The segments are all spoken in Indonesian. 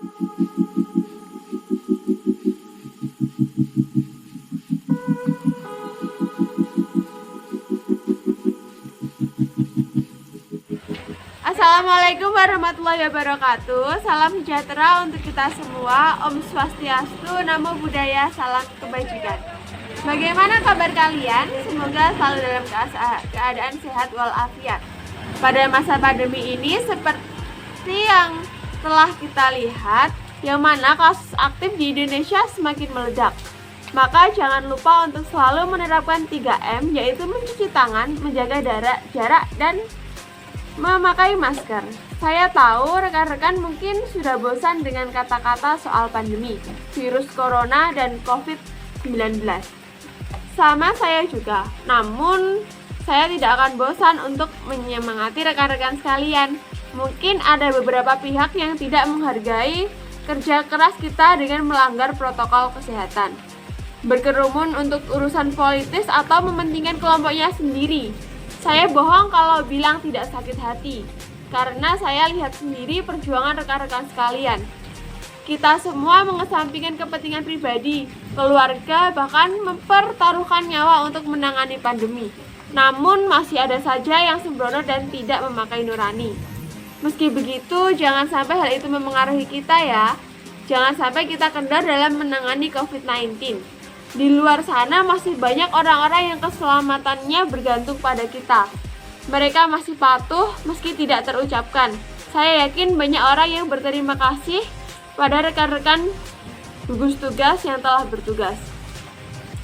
Assalamualaikum warahmatullahi wabarakatuh. Salam sejahtera untuk kita semua. Om Swastiastu, Namo Buddhaya, salam kebajikan. Bagaimana kabar kalian? Semoga selalu dalam keadaan sehat walafiat. Pada masa pandemi ini, seperti yang telah kita lihat, yang mana kasus aktif di Indonesia semakin meledak. Maka jangan lupa untuk selalu menerapkan 3M, yaitu mencuci tangan, menjaga jarak, dan memakai masker. Saya tahu rekan-rekan mungkin sudah bosan dengan kata-kata soal pandemi, virus corona, dan COVID-19. Sama saya juga, namun saya tidak akan bosan untuk menyemangati rekan-rekan sekalian. Mungkin ada beberapa pihak yang tidak menghargai kerja keras kita dengan melanggar protokol kesehatan, berkerumun untuk urusan politis atau mementingkan kelompoknya sendiri. Saya bohong kalau bilang tidak sakit hati, karena saya lihat sendiri perjuangan rekan-rekan sekalian. Kita semua mengesampingkan kepentingan pribadi, keluarga, bahkan mempertaruhkan nyawa untuk menangani pandemi. Namun masih ada saja yang sembrono dan tidak memakai nurani. Meski begitu, jangan sampai hal itu memengaruhi kita ya. Jangan sampai kita kendor dalam menangani COVID-19. Di luar sana masih banyak orang-orang yang keselamatannya bergantung pada kita. Mereka masih patuh meski tidak terucapkan. Saya yakin banyak orang yang berterima kasih pada rekan-rekan gugus tugas yang telah bertugas.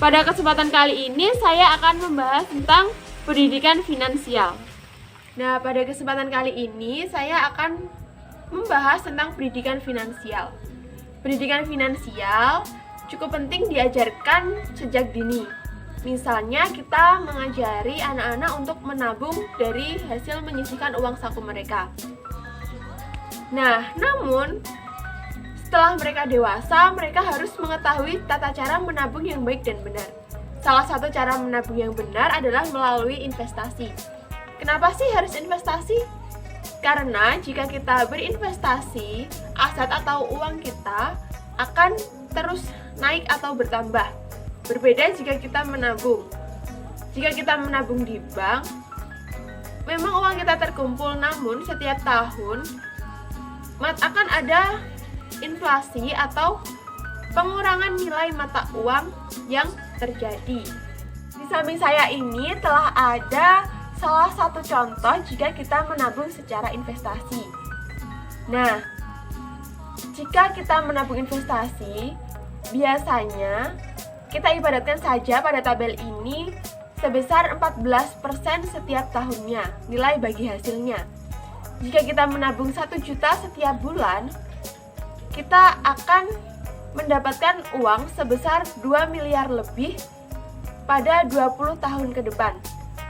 Pada kesempatan kali ini saya akan membahas tentang pendidikan finansial. Nah, pada kesempatan kali ini saya akan membahas tentang pendidikan finansial. Pendidikan finansial cukup penting diajarkan sejak dini. Misalnya kita mengajari anak-anak untuk menabung dari hasil menyisihkan uang saku mereka. Nah, namun setelah mereka dewasa, mereka harus mengetahui tata cara menabung yang baik dan benar. Salah satu cara menabung yang benar adalah melalui investasi. Kenapa sih harus investasi? Karena jika kita berinvestasi, aset atau uang kita akan terus naik atau bertambah. Berbeda jika kita menabung. Jika kita menabung di bank, memang uang kita terkumpul, namun setiap tahun akan ada inflasi atau pengurangan nilai mata uang yang terjadi. Di samping saya ini telah ada salah satu contoh jika kita menabung secara investasi. Nah, jika kita menabung investasi, biasanya kita ibaratkan saja pada tabel ini sebesar 14% setiap tahunnya nilai bagi hasilnya. Jika kita menabung 1 juta setiap bulan, kita akan mendapatkan uang sebesar 2 miliar lebih pada 20 tahun ke depan.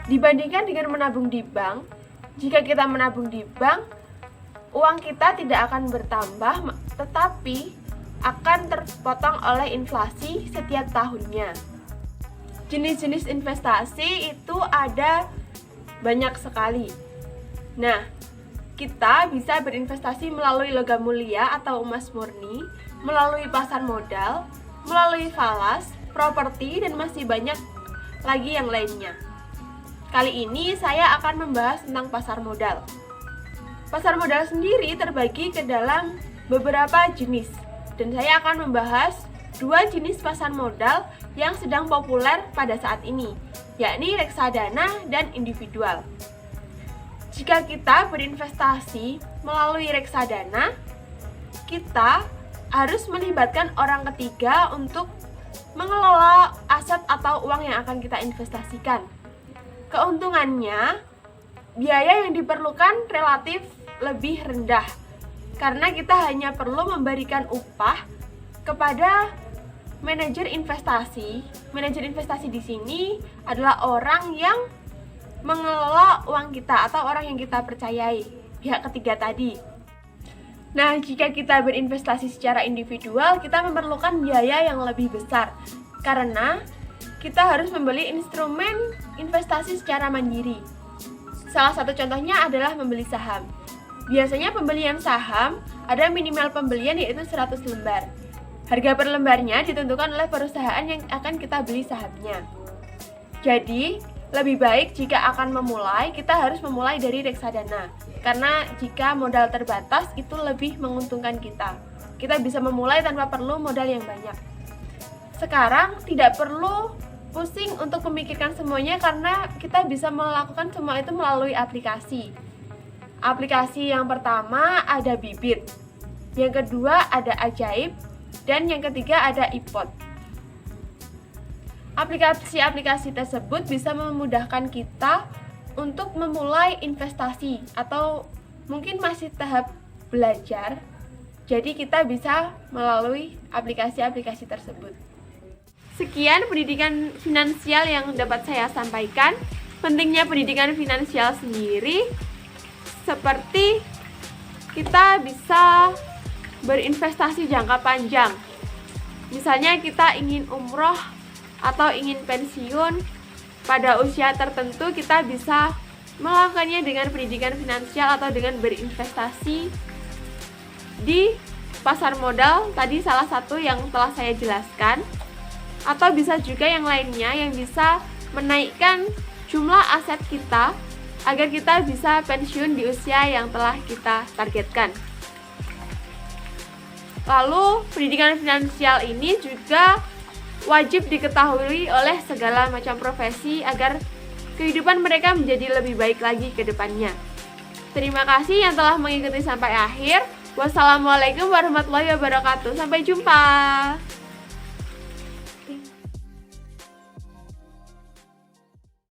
Dibandingkan dengan menabung di bank, jika kita menabung di bank, uang kita tidak akan bertambah, tetapi akan terpotong oleh inflasi setiap tahunnya. Jenis-jenis investasi itu ada banyak sekali. Nah, kita bisa berinvestasi melalui logam mulia atau emas murni, melalui pasar modal, melalui falas, properti, dan masih banyak lagi yang lainnya. Kali ini saya akan membahas tentang pasar modal. Pasar modal sendiri terbagi ke dalam beberapa jenis, dan saya akan membahas 2 jenis pasar modal yang sedang populer pada saat ini, yakni reksadana dan individual. Jika kita berinvestasi melalui reksadana, kita harus melibatkan orang ketiga untuk mengelola aset atau uang yang akan kita investasikan. Keuntungannya, biaya yang diperlukan relatif lebih rendah, karena kita hanya perlu memberikan upah kepada manajer investasi. Manajer investasi di sini adalah orang yang mengelola uang kita atau orang yang kita percayai, pihak ketiga tadi. Nah, jika kita berinvestasi secara individual, kita memerlukan biaya yang lebih besar karena kita harus membeli instrumen investasi secara mandiri. Salah satu contohnya adalah membeli saham. Biasanya pembelian saham ada minimal pembelian yaitu 100 lembar. Harga per lembarnya ditentukan oleh perusahaan yang akan kita beli sahamnya. Jadi, lebih baik jika akan memulai, kita harus memulai dari reksadana. Karena jika modal terbatas itu lebih menguntungkan kita. Kita bisa memulai tanpa perlu modal yang banyak. Sekarang tidak perlu pusing untuk memikirkan semuanya karena kita bisa melakukan semua itu melalui aplikasi. Aplikasi yang pertama ada Bibit, yang kedua ada Ajaib, dan yang ketiga ada iPod. Aplikasi-aplikasi tersebut bisa memudahkan kita untuk memulai investasi atau mungkin masih tahap belajar. Jadi kita bisa melalui aplikasi-aplikasi tersebut. Sekian pendidikan finansial yang dapat saya sampaikan. Pentingnya pendidikan finansial sendiri seperti kita bisa berinvestasi jangka panjang. Misalnya kita ingin umroh atau ingin pensiun pada usia tertentu, kita bisa melakukannya dengan pendidikan finansial atau dengan berinvestasi di pasar modal. Tadi salah satu yang telah saya jelaskan. Atau bisa juga yang lainnya yang bisa menaikkan jumlah aset kita agar kita bisa pensiun di usia yang telah kita targetkan. Lalu, pendidikan finansial ini juga wajib diketahui oleh segala macam profesi agar kehidupan mereka menjadi lebih baik lagi ke depannya. Terima kasih yang telah mengikuti sampai akhir. Wassalamualaikum warahmatullahi wabarakatuh. Sampai jumpa.